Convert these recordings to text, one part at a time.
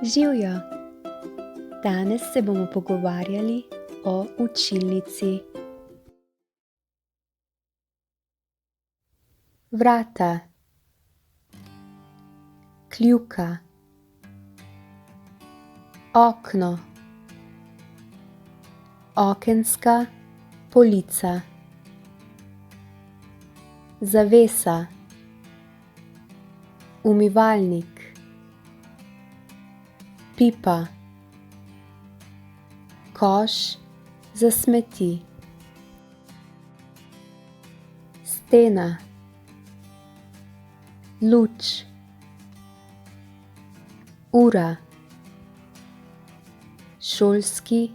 Živjo! Danes se bomo pogovarjali o učilnici. Vrata, kljuka, okno, okenska polica, zavesa, umivalnik, pipa, koš za smeti, stena, luč, ura, šolski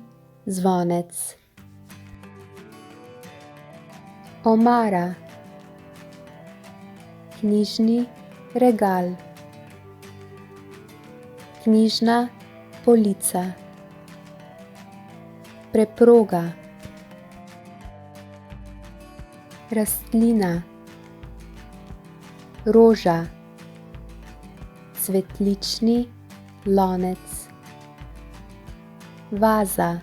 zvonec, omara, knjižni regal, knjižna polica, preproga, rastlina, roža, cvetlični lonec, vaza,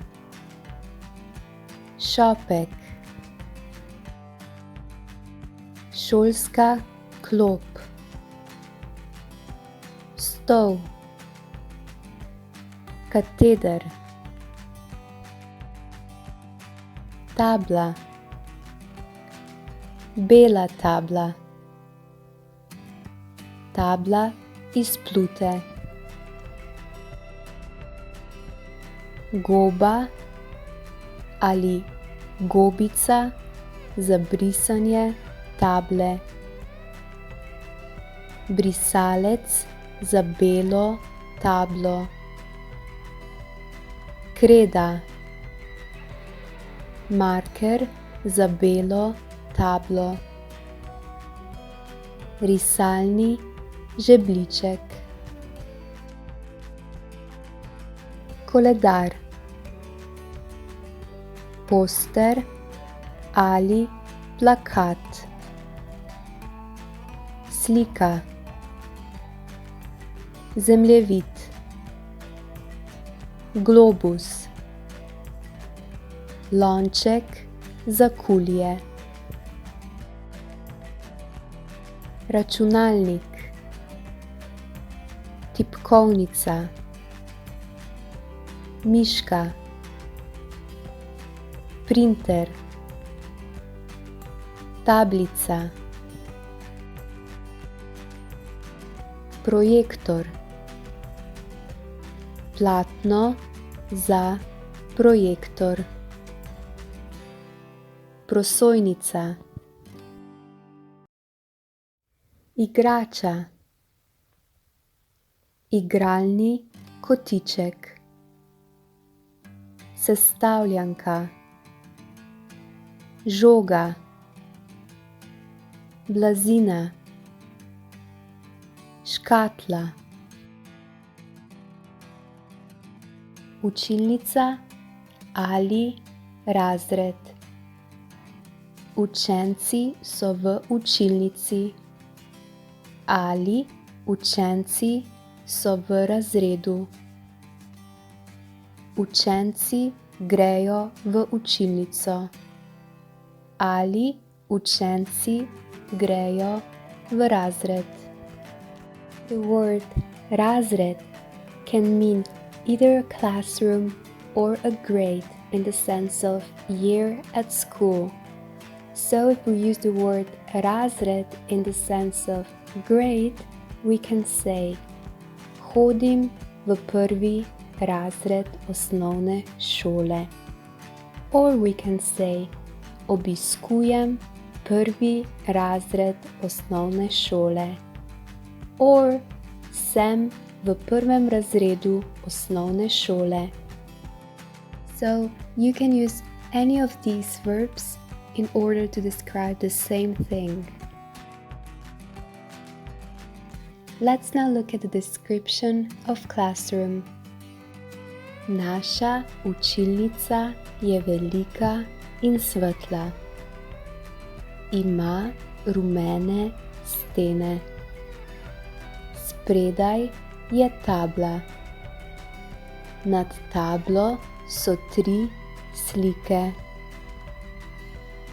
šopek, šolska klop, stol, kateder, tabla, bela tabla, tabla iz plute, goba ali gobica za brisanje table, brisalec za belo tablo, kreda, marker za belo tablo, risalni žebljiček, koledar, poster ali plakat, slika, zemljevid, globus, lonček za kulije, računalnik, tipkovnica, miška, printer, tablica, projektor, platno za projektor, prosojnica, igrača, igralni kotiček, sestavljanka, žoga, blazina, škatla, učilnica ali razred. Učenci so v učilnici ali učenci so v razredu. Učenci grejo v učilnico ali učenci grejo v razred. The word razred can mean either a classroom or a grade in the sense of year at school. So if we use the word razred in the sense of grade, we can say hodim v prvi razred osnovne šole. Or we can say obiskujem prvi razred osnovne šole. Or sem v prvem razredu osnovne šole. So you can use any of these verbs in order to describe the same thing. Let's now look at the description of classroom. Naša učilnica je velika in svetla. Ima rumene stene. Spredaj je tabla. Nad tablo so 3 slike.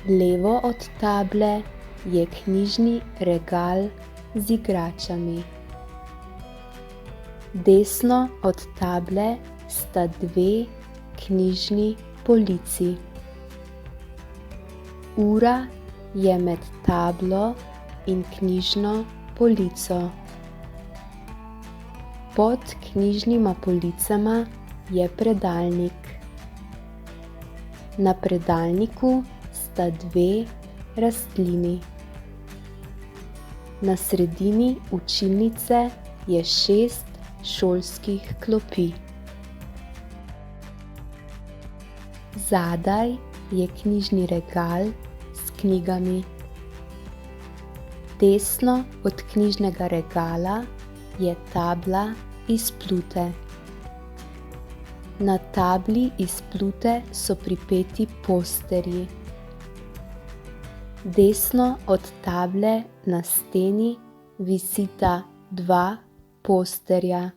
Levo od table je knjižni regal z igračami. Desno od table sta 2 knjižni polici. Ura je med tablo in knjižno polico. Pod knjižnima policama je predalnik. Na predalniku sta 2 rastlini. Na sredini učilnice je 6 šolskih klopi. Zadaj je knjižni regal s knjigami. Desno od knjižnega regala je tabla iz plute. Na tabli iz plute so pripeti posterji. Desno od table na steni visita 2 posterja.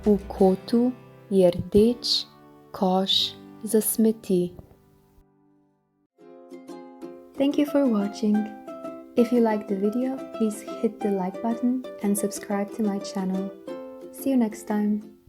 V kotu je rdeč koš za smeti. Thank you for watching. If you liked the video, please hit the like button and subscribe to my channel. See you next time.